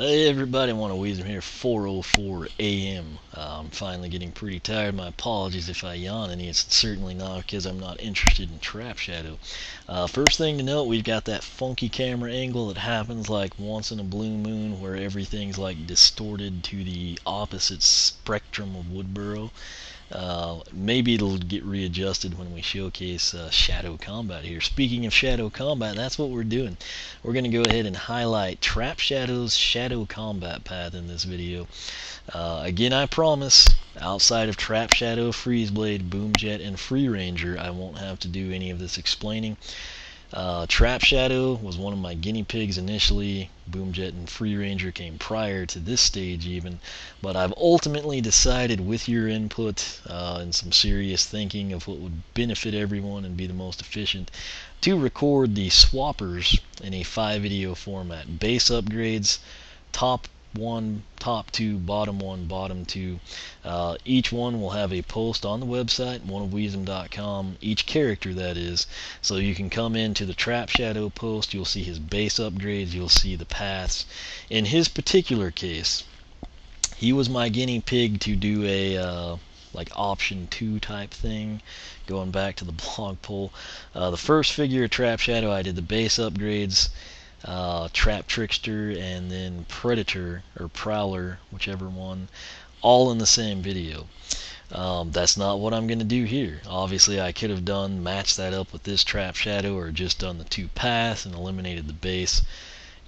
Hey everybody, want to Weasel here, 4:04 a.m. I'm finally getting pretty tired. My apologies if I yawn any. It's certainly not because I'm not interested in Trap Shadow. First thing to note, we've got that funky camera angle that happens like once in a blue moon where everything's like distorted to the opposite spectrum of Woodborough. Maybe it'll get readjusted when we showcase Shadow Combat here. Speaking of Shadow Combat, that's what we're doing. We're going to go ahead and highlight Trap Shadow's Shadow Combat path in this video. Again, I promise, outside of Trap Shadow, Freeze Blade, Boom Jet, and Free Ranger, I won't have to do any of this explaining. Trap Shadow was one of my guinea pigs initially. Boomjet and Free Ranger came prior to this stage even, but I've ultimately decided with your input and some serious thinking of what would benefit everyone and be the most efficient to record the swappers in a 5-video format. Base upgrades, top 1, top 2, bottom 1, bottom 2. Each one will have a post on the website, oneofweasem.com, each character that is. So you can come into the Trap Shadow post, you'll see his base upgrades, you'll see the paths. In his particular case, he was my guinea pig to do a like option 2 type thing, going back to the blog poll. The first figure of Trap Shadow, I did the base upgrades, Trap Trickster, and then Predator or Prowler, whichever one, all in the same video. That's not what I'm going to do here. Obviously I could have matched that up with this Trap Shadow, or just done the 2 paths and eliminated the base.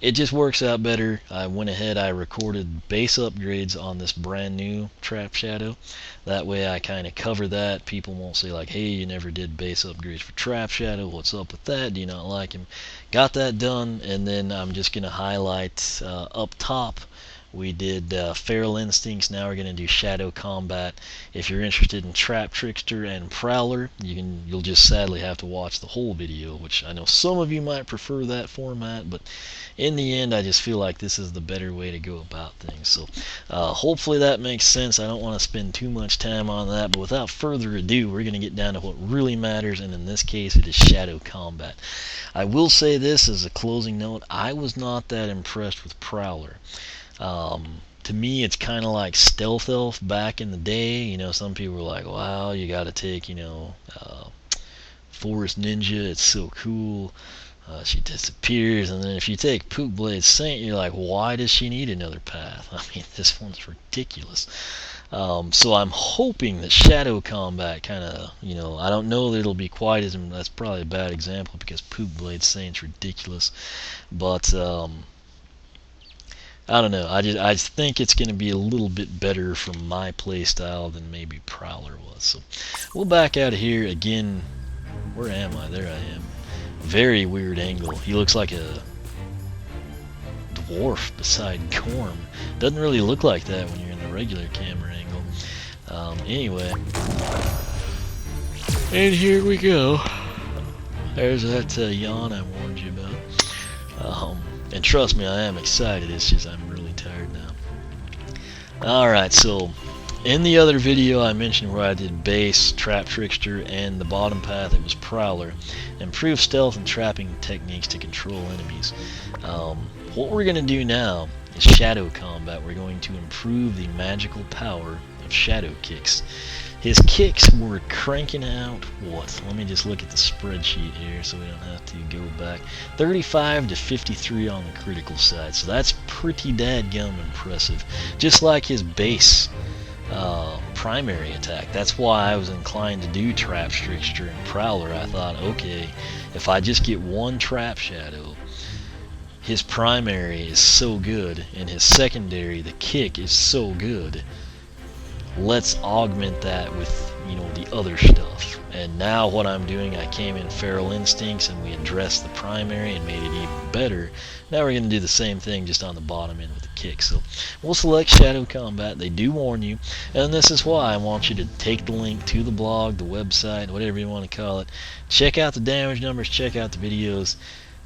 It just works out better. I went ahead, I recorded base upgrades on this brand new Trap Shadow. That way I kind of cover that. People won't say like, hey, you never did base upgrades for Trap Shadow, what's up with that, do you not like him? Got that done, and then I'm just going to highlight up top. We did Feral Instincts, now we're going to do Shadow Combat. If you're interested in Trap Trickster and Prowler, you'll just sadly have to watch the whole video, which I know some of you might prefer that format, but in the end I just feel like this is the better way to go about things. So hopefully that makes sense. I don't want to spend too much time on that, but without further ado, we're going to get down to what really matters, and in this case it is Shadow Combat. I will say this as a closing note, I was not that impressed with Prowler. To me, it's kind of like Stealth Elf back in the day. You know, some people were like, wow, you got to take, Forest Ninja, it's so cool. She disappears. And then if you take Pook Blade Saint, you're like, why does she need another path? I mean, this one's ridiculous. So I'm hoping that Shadow Combat kind of, I don't know that it'll be quite as, that's probably a bad example because Pook Blade Saint's ridiculous. But, I don't know. I think it's going to be a little bit better from my playstyle than maybe Prowler was. So we'll back out of here again. Where am I? There I am. Very weird angle. He looks like a dwarf beside Gorm. Doesn't really look like that when you're in the regular camera angle. Anyway, and here we go. There's that yawn I warned you about. And trust me, I am excited. It's just I'm really tired now. Alright, so in the other video I mentioned where I did base, Trap Trickster, and the bottom path, it was Prowler. Improve stealth and trapping techniques to control enemies. What we're going to do now is Shadow Combat. We're going to improve the magical power of Shadow Kicks. His kicks were cranking out, what? Let me just look at the spreadsheet here so we don't have to go back. 35 to 53 on the critical side, so that's pretty dadgum impressive. Just like his base primary attack. That's why I was inclined to do Trap Trickster and Prowler. I thought, okay, if I just get one Trap Shadow, his primary is so good, and his secondary, the kick, is so good. Let's augment that with, the other stuff. And now what I'm doing, I came in Feral Instincts and we addressed the primary and made it even better. Now we're going to do the same thing just on the bottom end with the kick. So we'll select Shadow Combat. They do warn you, and this is why I want you to take the link to the blog, the website, whatever you want to call it. Check out the damage numbers, check out the videos.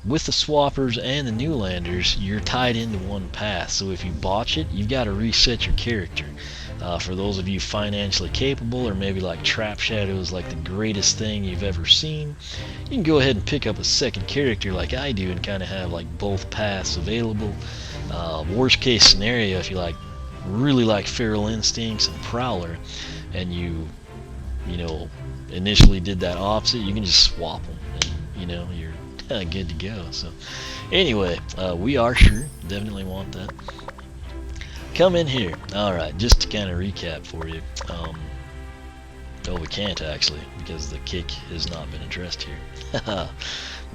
With the swappers and the new landers, you're tied into one path, so if you botch it, you've got to reset your character. For those of you financially capable, or maybe like Trap Shadow is like the greatest thing you've ever seen, you can go ahead and pick up a second character like I do and kind of have like both paths available. Worst case scenario, if you really like Feral Instincts and Prowler, and you initially did that opposite, you can just swap them, and you're good to go. So anyway, we are sure definitely want that. Come in here. Alright, just to kind of recap for you. Oh, we can't actually, because the kick has not been addressed here.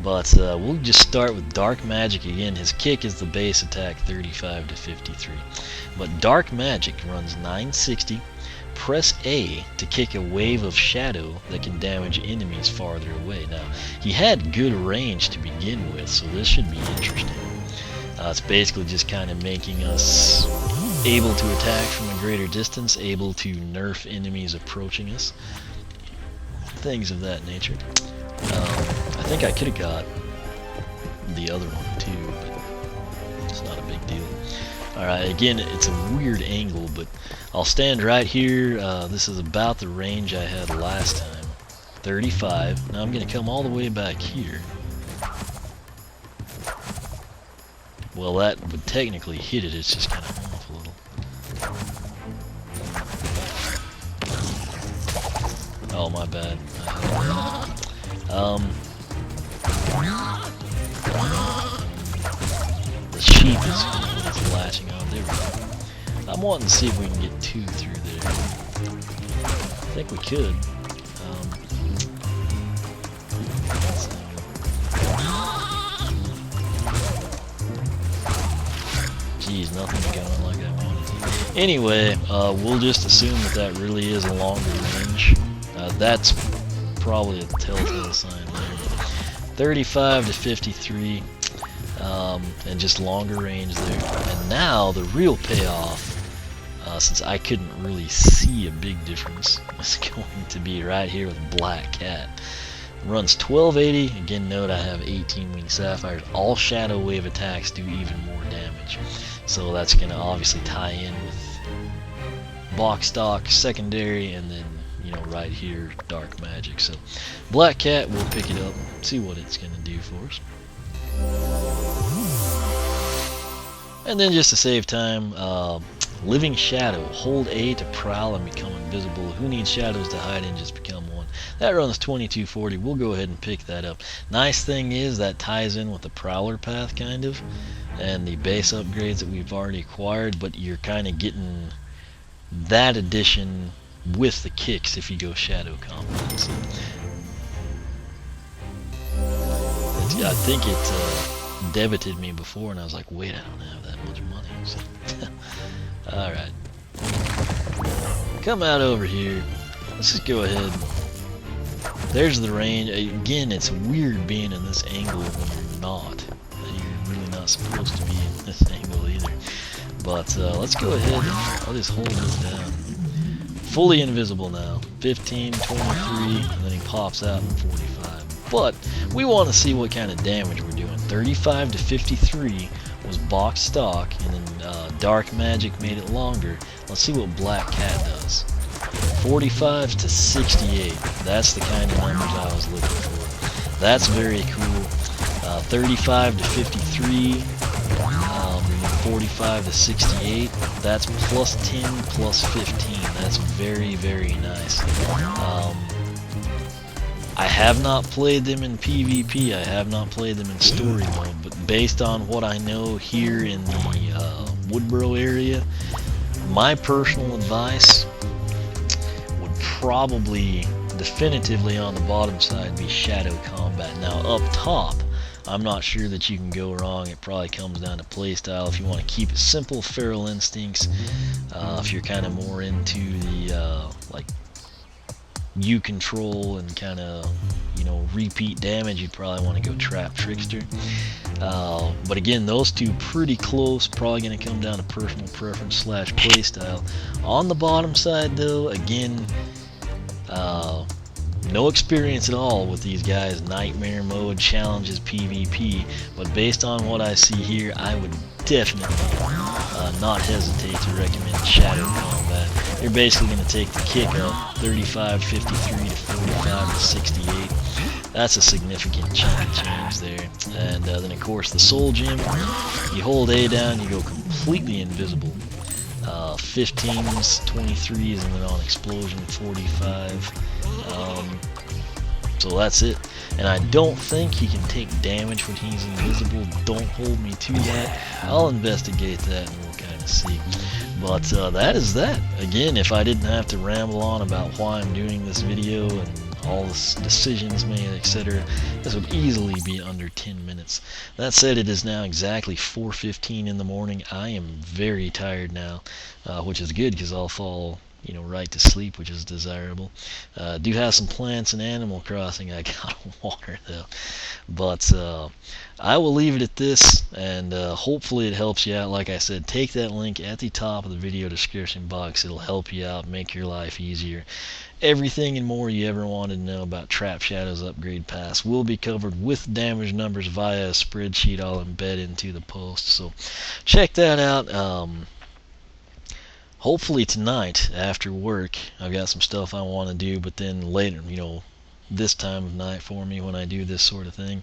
But we'll just start with Dark Magic again. His kick is the base attack 35 to 53. But Dark Magic runs 960. Press A to kick a wave of shadow that can damage enemies farther away. Now, he had good range to begin with, so this should be interesting. It's basically just kind of making us able to attack from a greater distance, able to nerf enemies approaching us, things of that nature. I think I could have got the other one too, but it's not a big deal. Alright, again, it's a weird angle, but I'll stand right here. This is about the range I had last time, 35. Now I'm going to come all the way back here. Well, that would technically hit it, it's just kind of off a little. Oh, my bad. The sheep is latching on. There we go. I'm wanting to see if we can get 2 through there. I think we could. Geez, nothing's going like I wanted to. Anyway, we'll just assume that really is a longer range. That's probably a telltale sign there. 35 to 53, and just longer range there. And now the real payoff, since I couldn't really see a big difference, is going to be right here with Black Cat. Runs 1280. Again, note I have 18 wing sapphires. All shadow wave attacks do even more damage. So that's going to obviously tie in with box stock, secondary, and then right here, Dark Magic. So Black Cat, we'll pick it up, see what it's going to do for us. And then just to save time, Living Shadow. Hold A to prowl and become invisible. Who needs shadows to hide in? Just become one. That runs 2240. We'll go ahead and pick that up. Nice thing is that ties in with the Prowler path, kind of, and the base upgrades that we've already acquired, but you're kind of getting that addition with the kicks if you go Shadow Combat. So I think it debited me before, and I was like, wait, I don't have that much money. So alright. Come out over here. Let's just go ahead. There's the range. Again, it's weird being in this angle when you're not. You're really not supposed to be in this angle either. But let's go ahead. I'll just hold this down. Fully invisible now. 15, 23, and then he pops out in 45. But we want to see what kind of damage we're doing. 35 to 53 was box stock, and then Dark Magic made it longer. Let's see what Black Cat does. 45 to 68. That's the kind of numbers I was looking for. That's very cool. 35 to 53. 45 to 68. That's plus 10, plus 15. That's very, very nice. I have not played them in PvP. I have not played them in story mode. But based on what I know here in the Woodboro area, my personal advice would probably definitively on the bottom side be Shadow Combat. Now up top, I'm not sure that you can go wrong. It probably comes down to playstyle. If you want to keep it simple, Feral Instincts. If you're kind of more into the like you control and kind of repeat damage, you'd probably want to go Trap Trickster. But again, those two pretty close. Probably going to come down to personal preference / playstyle. On the bottom side though, again, no experience at all with these guys. Nightmare mode, challenges, PvP, but based on what I see here, I would definitely not hesitate to recommend Shadow Combat. You're basically going to take the kick up 35, 53 to 45 to 68. that's a significant chunk of change there. And then of course the soul gem, you hold A down, you go completely invisible. 15s, 23s, and then on explosion 45. So that's it. And I don't think he can take damage when he's invisible. Don't hold me to that. I'll investigate that and we'll kind of see. But that is that. Again, if I didn't have to ramble on about why I'm doing this video and all the decisions made, etc., this would easily be under 10 minutes. That said, it is now exactly 4:15 in the morning. I am very tired now, which is good because I'll fall right to sleep, which is desirable. Do have some plants and Animal Crossing I gotta water though. But I will leave it at this, and hopefully it helps you out. Like I said, take that link at the top of the video description box. It'll help you out, make your life easier. Everything and more you ever wanted to know about Trap Shadow's upgrade pass will be covered with damage numbers via a spreadsheet I'll embed into the post. So check that out. Hopefully tonight after work, I've got some stuff I want to do, but then later, this time of night for me when I do this sort of thing,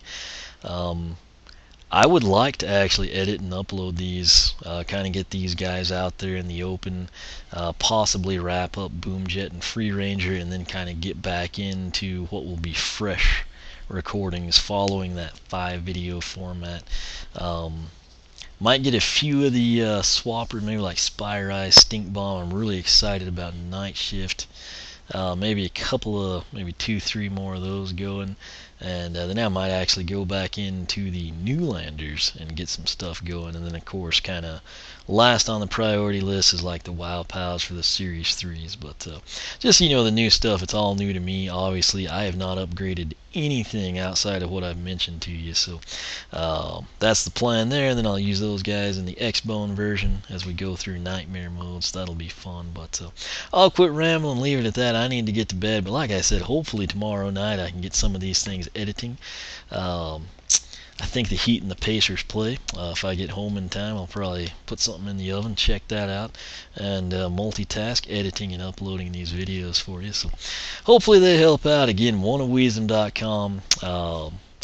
I would like to actually edit and upload these, kind of get these guys out there in the open, possibly wrap up Boomjet and Free Ranger, and then kind of get back into what will be fresh recordings following that 5-video format. Might get a few of the swapper, maybe like Spire Eye, Stink Bomb. I'm really excited about Night Shift. Maybe a couple of, maybe 2-3 more of those going. And then I might actually go back into the Newlanders and get some stuff going. And then of course, kind of last on the priority list is like the WoW Pals for the Series 3s. But just, the new stuff, it's all new to me. Obviously, I have not upgraded anything outside of what I've mentioned to you. So that's the plan there. And then I'll use those guys in the X-Bone version as we go through Nightmare modes. That'll be fun. But I'll quit rambling and leave it at that. I need to get to bed. But like I said, hopefully tomorrow night I can get some of these things editing. I think the Heat and the Pacers play. If I get home in time, I'll probably put something in the oven, check that out, and multitask editing and uploading these videos for you. So hopefully they help out. Again, oneofwisdom.com.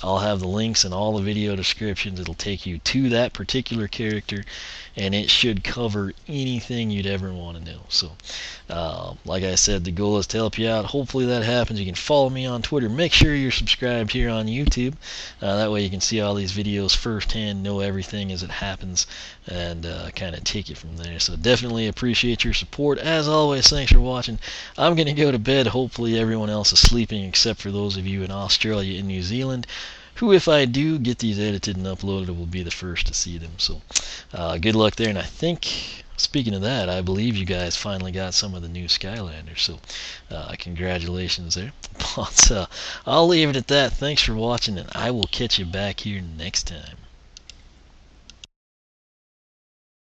I'll have the links in all the video descriptions. It'll take you to that particular character, and it should cover anything you'd ever want to know. So like I said, the goal is to help you out. Hopefully that happens. You can follow me on Twitter. Make sure you're subscribed here on YouTube. That way you can see all these videos firsthand, know everything as it happens, and kind of take it from there. So definitely appreciate your support. As always, thanks for watching. I'm going to go to bed. Hopefully everyone else is sleeping except for those of you in Australia and New Zealand, who, if I do get these edited and uploaded, will be the first to see them. So good luck there. And I think, speaking of that, I believe you guys finally got some of the new Skylanders. So congratulations there. But I'll leave it at that. Thanks for watching, and I will catch you back here next time.